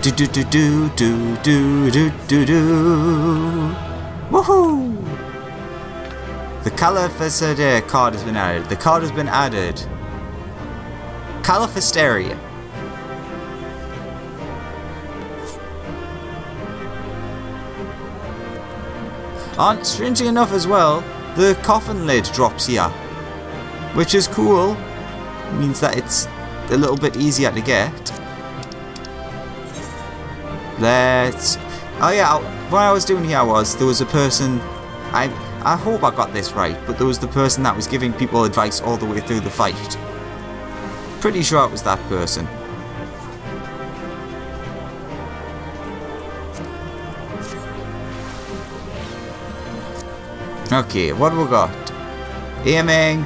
Do do do do do do do do do. Woohoo! The Califisteria card has been added. The card has been added. Califisteria. And strangely enough as well, the coffin lid drops here, which is cool. It means that it's a little bit easier to get. Oh yeah, what I was doing here was, there was a person, I hope I got this right, but there was the person that was giving people advice all the way through the fight. Pretty sure it was that person. Okay, what have we got? Aiming,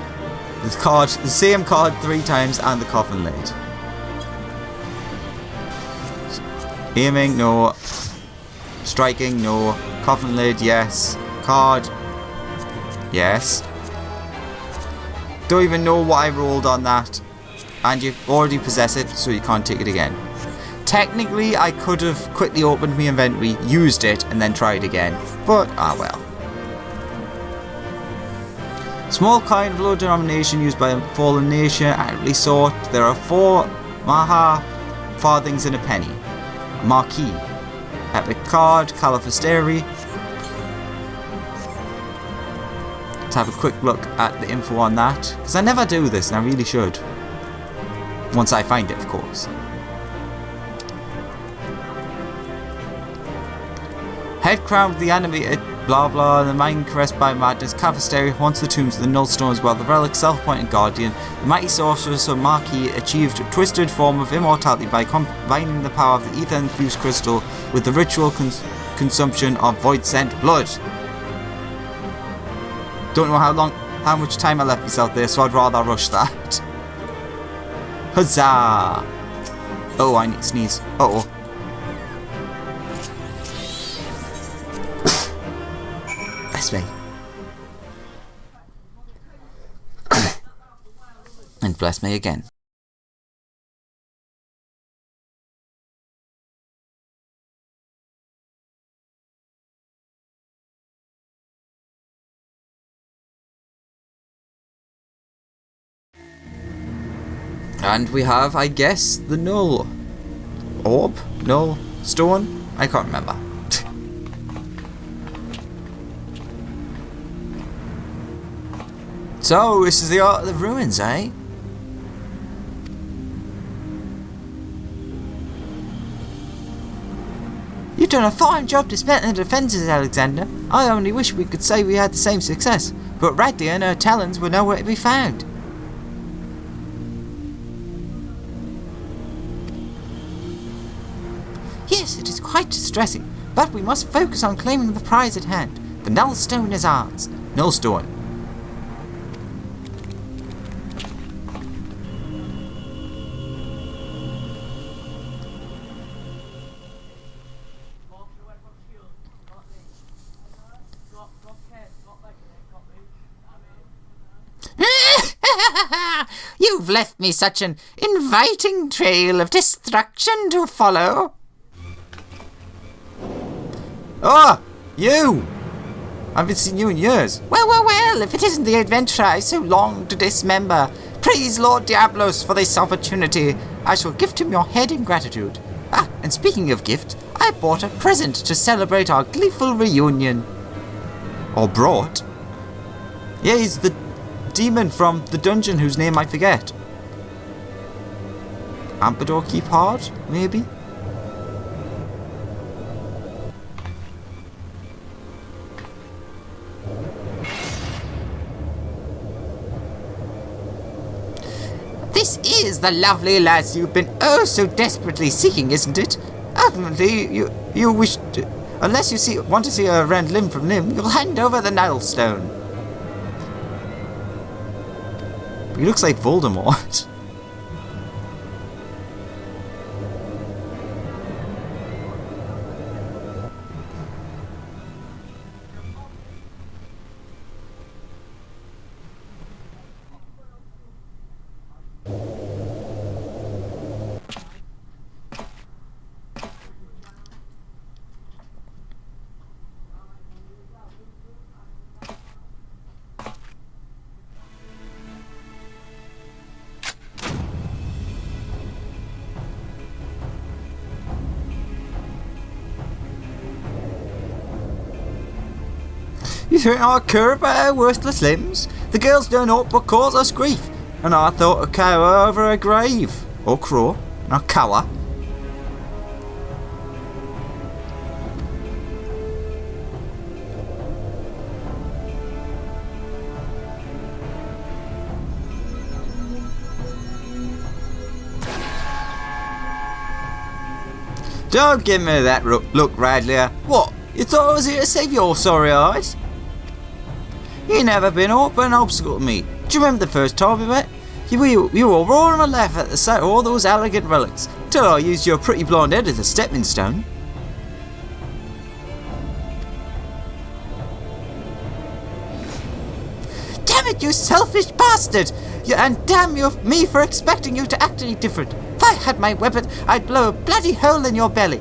the same card 3 times, and the coffin lid. Aiming, no. Striking, no. Coffin lid, yes. Card, yes. Don't even know what I rolled on that. And you already possess it, so you can't take it again. Technically, I could have quickly opened my inventory, used it, and then tried again. But, ah well. Small coin of low denomination used by a fallen nation, accurately sought. There are 4 Mhach farthings and a penny. A marquee. Epic card, Califisteria. Let's have a quick look at the info on that, because I never do this and I really should. Once I find it, of course. Head crown with the animated blah blah, the mind caressed by madness. Califisteria haunts the tombs of the Nullstones while the relic self-appointed guardian, the mighty sorceress or Marquis, achieved a twisted form of immortality by combining the power of the ether-infused crystal with the ritual consumption of void-sent blood. Don't know how much time I left myself there, so I'd rather rush that. Huzzah! Oh, I need to sneeze. Uh-oh. Bless me. And bless me again. And we have, I guess, the null orb? Null stone? I can't remember. So, this is the Art of the Ruins, eh? You've done a fine job dismantling the defences, Alexander. I only wish we could say we had the same success, but Radia and her talons were nowhere to be found. Yes, it is quite distressing, but we must focus on claiming the prize at hand. The Nullstone is ours. Nullstone. You've left me such an inviting trail of destruction to follow. Oh, you! I haven't seen you in years. Well, if it isn't the adventurer I so long to dismember. Praise Lord Diablos for this opportunity. I shall gift him your head in gratitude. Ah, and speaking of gift, I bought a present to celebrate our gleeful reunion. Or brought? Yeah, he's the demon from the dungeon whose name I forget. Ampador Keep Hard, maybe? This is the lovely lass you've been oh so desperately seeking, isn't it? Ultimately, you wish to, unless you want to see her rend limb from limb, you'll hand over the Nullstone. He looks like Voldemort. think I care about her worthless limbs? The girls don't ought but cause us grief, and I thought a cower over her grave. Or crow, not cower. Don't give me that look, Radley. What? You thought I was here to save your sorry eyes? You never been up an obstacle to me. Do you remember the first time we met? You were roaring a laugh at the sight of all those elegant relics, till I used your pretty blonde head as a stepping stone. Damn it, you selfish bastard! And damn me for expecting you to act any different. If I had my weapon, I'd blow a bloody hole in your belly.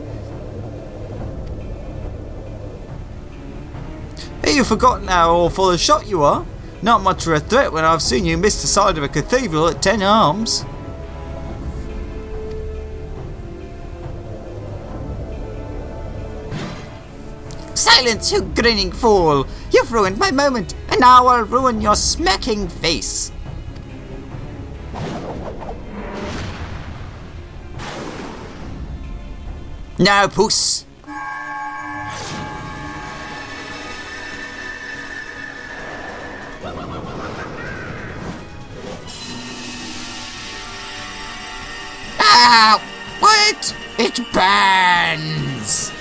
Hey, you've forgotten how awful a shot you are? Not much of a threat when I've seen you miss the side of a cathedral at 10 arms. Silence, you grinning fool! You've ruined my moment, and now I'll ruin your smirking face. Now, puss! Ow! Wait! It burns!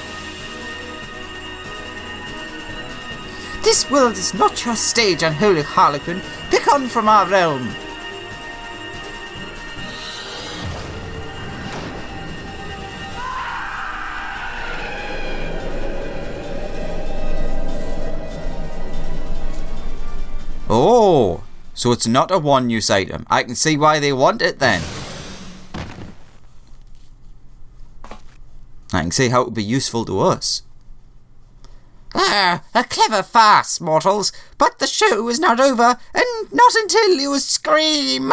This world is not your stage, unholy harlequin. Begone from our realm! Oh, so it's not a one-use item. I can see why they want it then. I can see how it would be useful to us. Ah, a clever farce, mortals. But the show is not over, and not until you scream.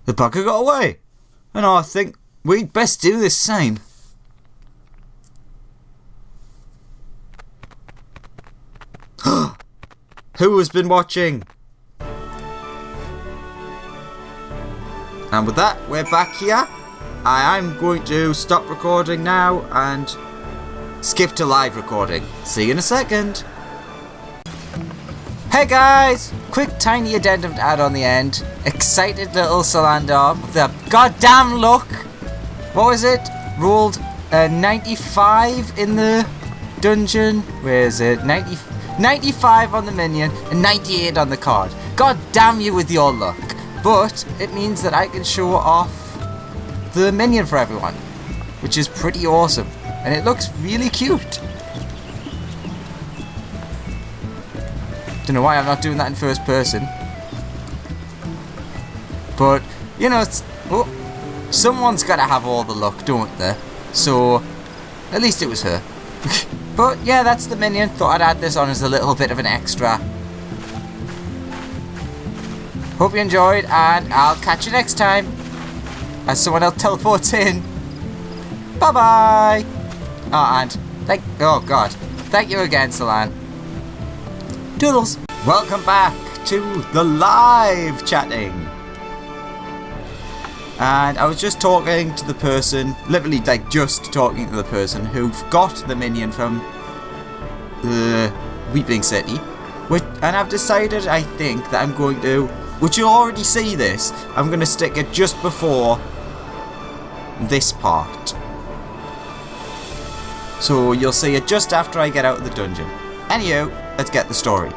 The bugger got away, and I think we'd best do the same. Who has been watching? And with that, we're back here. I'm going to stop recording now and skip to live recording. See you in a second. Hey guys! Quick tiny addendum to add on the end. Excited little Salander with the goddamn look. What was it? Rolled 95 in the dungeon. Where is it? 95 on the minion and 98 on the card. God damn you with your luck. But it means that I can show off the minion for everyone, which is pretty awesome. And it looks really cute. Don't know why I'm not doing that in first person. But, you know, someone's got to have all the luck, don't they? So, at least it was her. But, yeah, that's the minion. Thought I'd add this on as a little bit of an extra. Hope you enjoyed, and I'll catch you next time. As someone else teleports in. Bye-bye. Oh, and, oh, God. Thank you again, Solan. Toodles! Welcome back to the live chatting. And I was just talking to the person, literally like just talking to the person who got the minion from the Weeping City. And I've decided, I think, that I'm going to, which you'll already see this, I'm going to stick it just before this part. So you'll see it just after I get out of the dungeon. Anywho, let's get the story.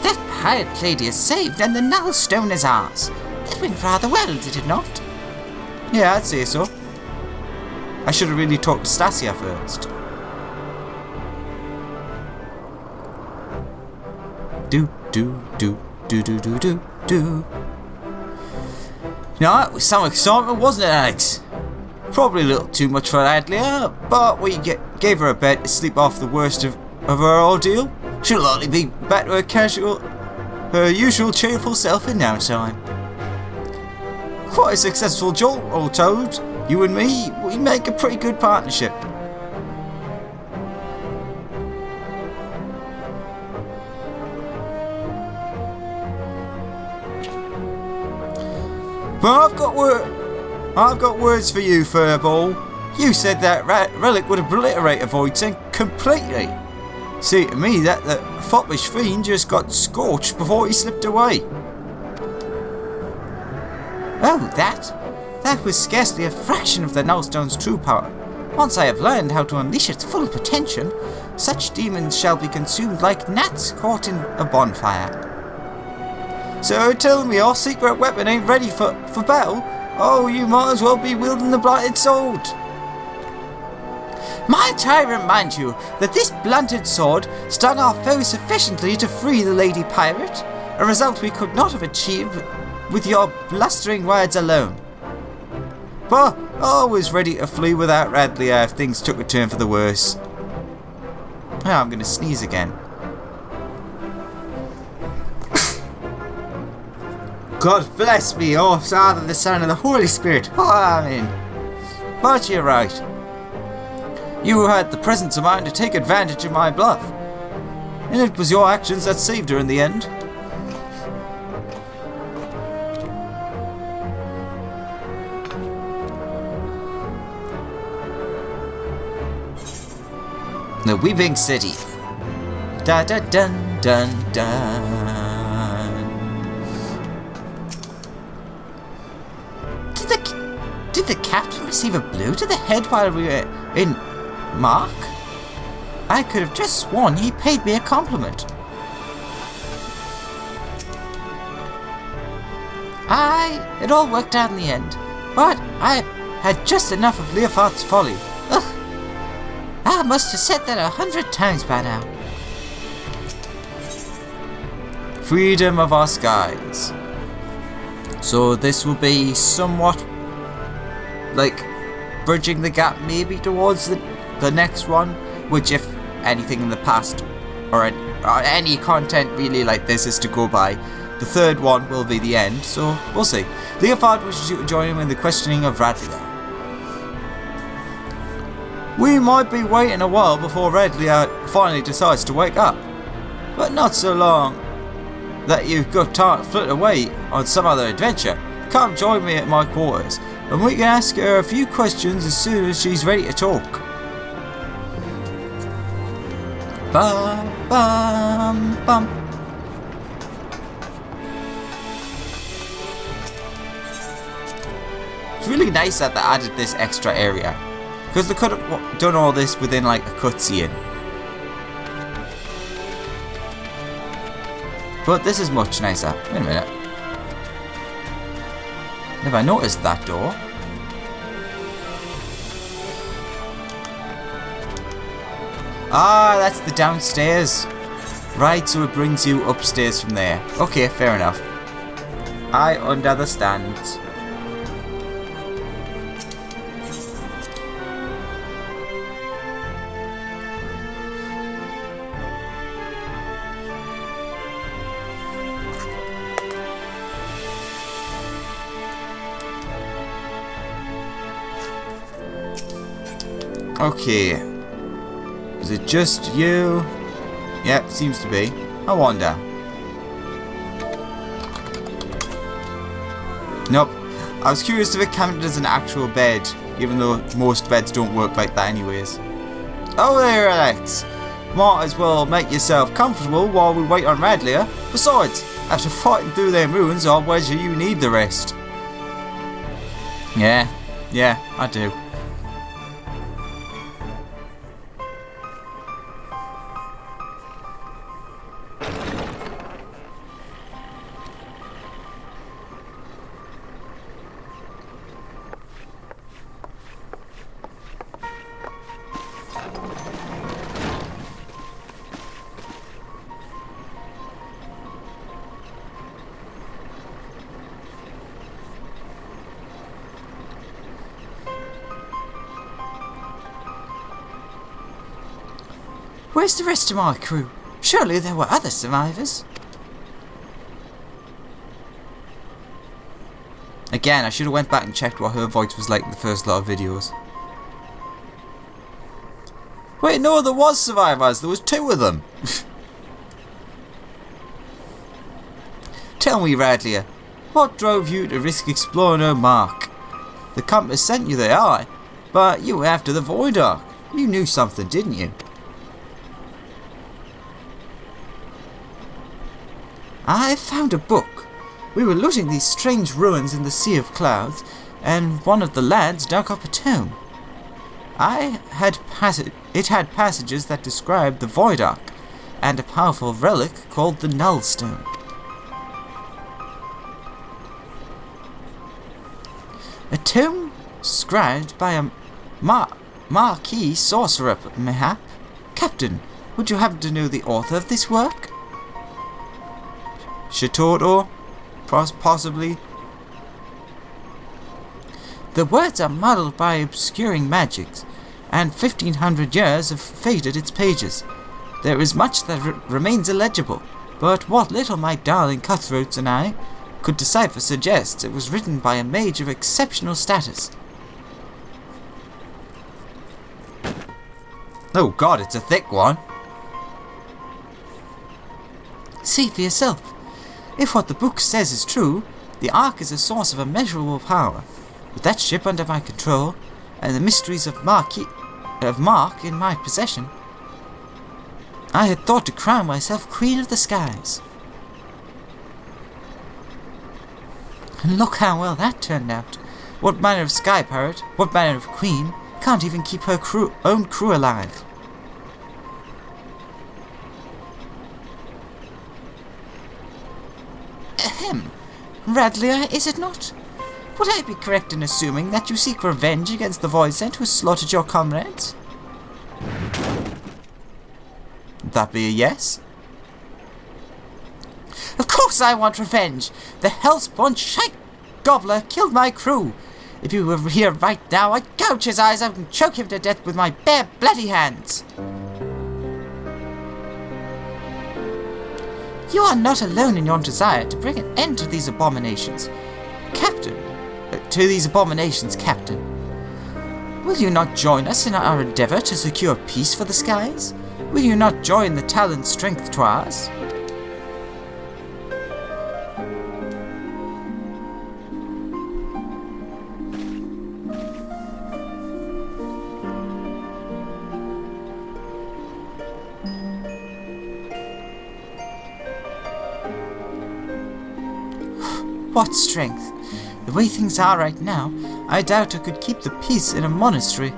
That pirate lady is saved and the null stone is ours. That went rather well, did it not? Yeah, I'd say so. I should have really talked to Stasia first. Do. No, it was some excitement, wasn't it, Alex? Probably a little too much for Adlia, but we gave her a bed to sleep off the worst of her ordeal. She'll likely be back to her usual cheerful self in no time. Quite a successful jolt, all told. You and me, we make a pretty good partnership. But I've got words for you, Furball. You said that relic would obliterate a void tank completely. See, to me, that the foppish fiend just got scorched before he slipped away. Oh, that was scarcely a fraction of the Nullstone's true power. Once I have learned how to unleash its full potential, such demons shall be consumed like gnats caught in a bonfire. So tell me your secret weapon ain't ready for battle? Oh, you might as well be wielding the blighted sword. Might I remind you that this blunted sword stung our foe sufficiently to free the lady pirate, a result we could not have achieved with your blustering words alone. But always ready to flee without Radley if things took a turn for the worse. Oh, I'm going to sneeze again. God bless me, oh Father, the Son, and the Holy Spirit. Amen. But you're right. You had the presence of mind to take advantage of my bluff. And it was your actions that saved her in the end. The Weeping City. Da da dun dun dun. Did the captain receive a blow to the head while we were in Mhach? I could have just sworn he paid me a compliment. It all worked out in the end, but I had just enough of Leofard's folly. Ugh. I must have said that 100 times by now. Freedom of our skies. So this will be somewhat like bridging the gap maybe towards the next one, which if anything in the past or any content really like this is to go by, the third one will be the end, so we'll see. Leofard wishes you to join him in the questioning of Radley. We might be waiting a while before Radley finally decides to wake up, but not so long that you've got time to flit away on some other adventure. Come join me at my quarters, and we can ask her a few questions as soon as she's ready to talk. Bum, bum, bum. It's really nice that they added this extra area, because they could have done all this within like a cutscene. But this is much nicer. Wait a minute. Never noticed that door. Ah, that's the downstairs. Right, so it brings you upstairs from there. Okay, fair enough. I understand. Okay. Is it just you? Yep, seems to be. I wonder. Nope. I was curious if it counted as an actual bed, even though most beds don't work like that anyways. Oh there, Alex. Might as well make yourself comfortable while we wait on Radley. Besides, after fighting through them ruins, I wager you need the rest. Yeah, I do. Where's the rest of my crew? Surely there were other survivors. Again, I should have went back and checked what her voice was like in the first lot of videos. Wait, no, there was survivors. There was 2 of them. Tell me, Radley, what drove you to risk exploring her Mhach? The compass sent you there, aye, but you were after the Void Ark. You knew something, didn't you? I found a book. We were looting these strange ruins in the Sea of Clouds, and one of the lads dug up a tome. It had passages that described the Void Ark, and a powerful relic called the Nullstone. A tome scribed by a Marquis sorcerer, Mhach. Captain, would you happen to know the author of this work? Shitoto? Possibly. The words are muddled by obscuring magics, and 1500 years have faded its pages. There is much that remains illegible, but what little my darling cutthroats and I could decipher suggests it was written by a mage of exceptional status. Oh god, it's a thick one. See for yourself. If what the book says is true, the Ark is a source of immeasurable power. With that ship under my control, and the mysteries of Mhach in my possession, I had thought to crown myself Queen of the Skies. And look how well that turned out. What manner of sky pirate, what manner of queen, can't even keep her own crew alive? Ahem. Radlier, is it not? Would I be correct in assuming that you seek revenge against the Voidsent who slaughtered your comrades? Would that be a yes? Of course I want revenge! The hellspawn shite gobbler killed my crew! If he were here right now, I'd gouge his eyes out and choke him to death with my bare bloody hands! You are not alone in your desire to bring an end to these abominations, Captain. Will you not join us in our endeavour to secure peace for the skies? Will you not join the Talon Strength Tours? What strength? The way things are right now, I doubt I could keep the peace in a monastery.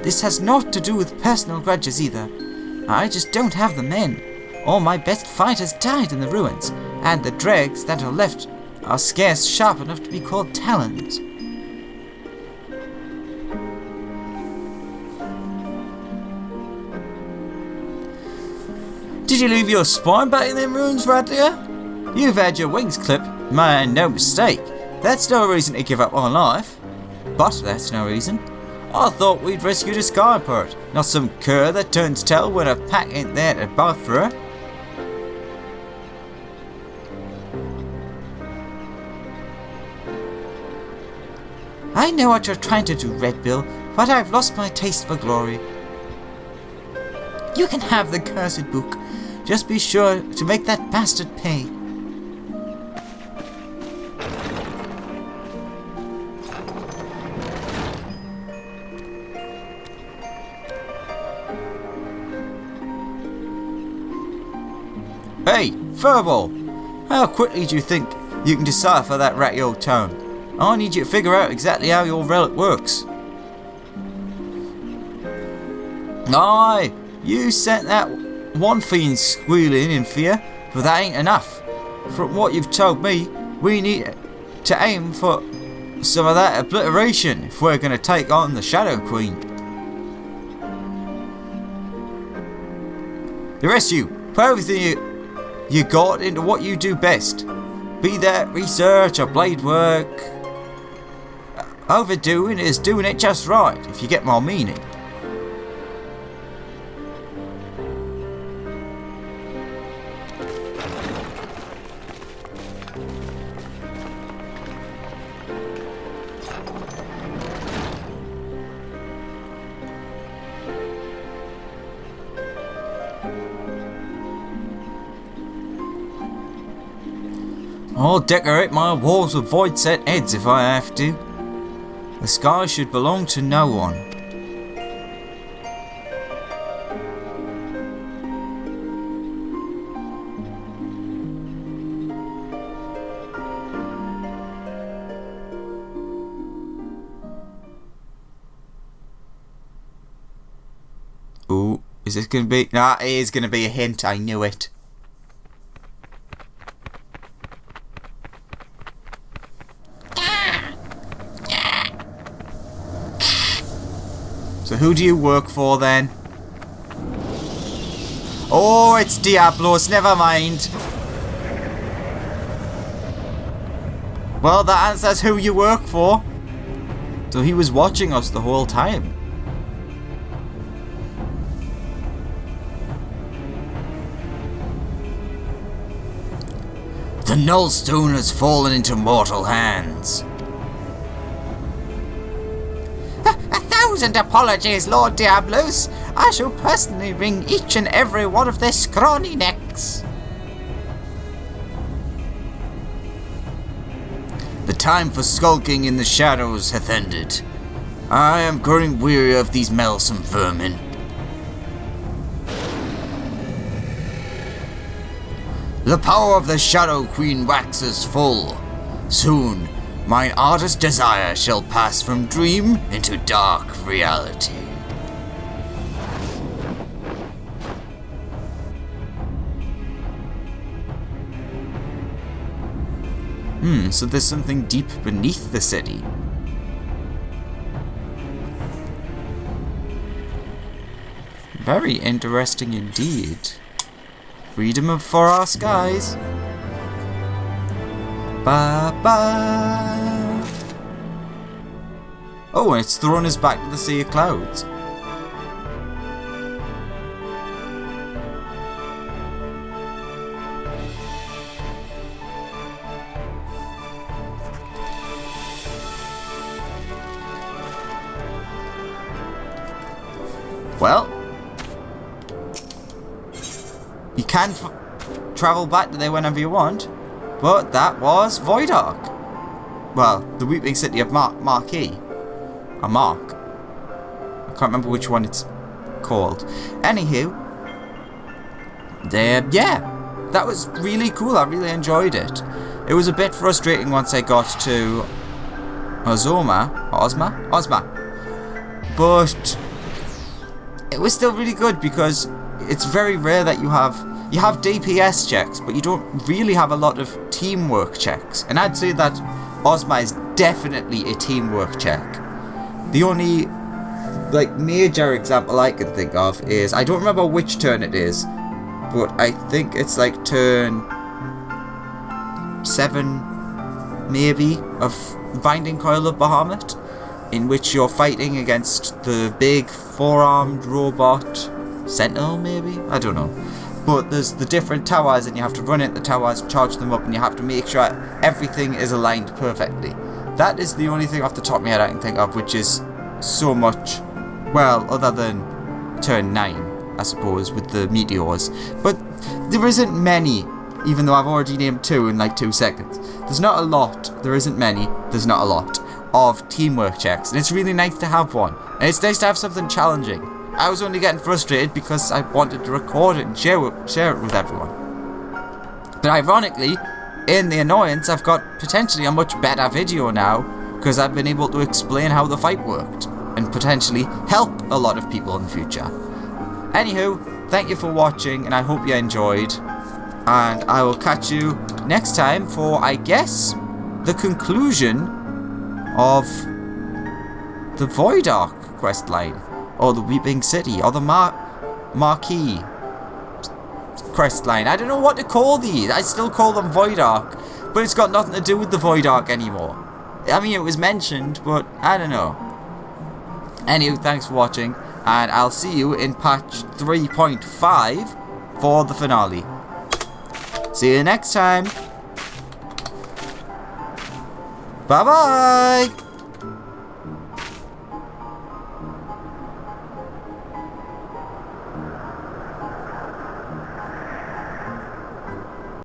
This has naught to do with personal grudges either. I just don't have the men. All my best fighters died in the ruins, and the dregs that are left are scarce sharp enough to be called talons. Did you leave your spawn back in them ruins, Radlier? You've had your wings clipped, man, no mistake. That's no reason to give up on life. But that's no reason. I thought we'd rescued a sky pirate, not some cur that turns tail when a pack ain't there to buff for her. I know what you're trying to do, Red Bill, but I've lost my taste for glory. You can have the cursed book. Just be sure to make that bastard pay. Hey, Furball! How quickly do you think you can decipher that ratty old tone? I need you to figure out exactly how your relic works. Aye, you sent that one fiend squealing in fear, but that ain't enough. From what you've told me, we need to aim for some of that obliteration if we're going to take on the Shadow Queen. The rest of you, put everything you got into what you do best. Be that research or blade work, Overdoing is doing it just right, if you get my meaning. I'll decorate my walls with void set heads if I have to. The sky should belong to no one. Ooh, is this gonna be? Nah, it is gonna be a hint, I knew it. So who do you work for then? Oh, it's Diablos, never mind. Well, that answers who you work for. So he was watching us the whole time. The Nullstone has fallen into mortal hands. Apologies, Lord Diablos. I shall personally wring each and every one of their scrawny necks. The time for skulking in the shadows hath ended. I am growing weary of these meddlesome vermin. The power of the Shadow Queen waxes full. Soon, mine ardent desire shall pass from dream into dark reality. So there's something deep beneath the city. Very interesting indeed. Freedom for our skies. Ba-ba. Oh, and it's thrown us back to the Sea of Clouds. Well, you can travel back to there whenever you want. But that was Void Ark. Well, the Weeping City of Marquee. A Mark. I can't remember which one it's called. Anywho, yeah, that was really cool. I really enjoyed it. It was a bit frustrating once I got to Ozma. But it was still really good because it's very rare that you have DPS checks, but you don't really have a lot of teamwork checks. And I'd say that Ozma is definitely a teamwork check. The only major example I can think of is, I don't remember which turn it is, but I think it's like turn 7 maybe of Binding Coil of Bahamut, in which you're fighting against the big 4-armed robot Sentinel maybe? I don't know. But there's the different towers and you have to run into the towers, charge them up, and you have to make sure everything is aligned perfectly. That is the only thing off the top of my head I can think of, which is so much, well, other than turn 9, I suppose, with the meteors. But there isn't many, even though I've already named 2 in like 2 seconds. There's not a lot, there isn't many, there's not a lot of teamwork checks, and it's really nice to have one. And it's nice to have something challenging. I was only getting frustrated because I wanted to record it and share it with everyone. But ironically, in the annoyance, I've got potentially a much better video now because I've been able to explain how the fight worked and potentially help a lot of people in the future. Anywho, thank you for watching and I hope you enjoyed. And I will catch you next time for, I guess, the conclusion of the Void Ark quest line. Or the Weeping City, or the Marquee quest line. I don't know what to call these. I still call them Void Ark, but it's got nothing to do with the Void Ark anymore. I mean, it was mentioned, but I don't know. Anyway, thanks for watching, and I'll see you in patch 3.5 for the finale. See you next time. Bye bye.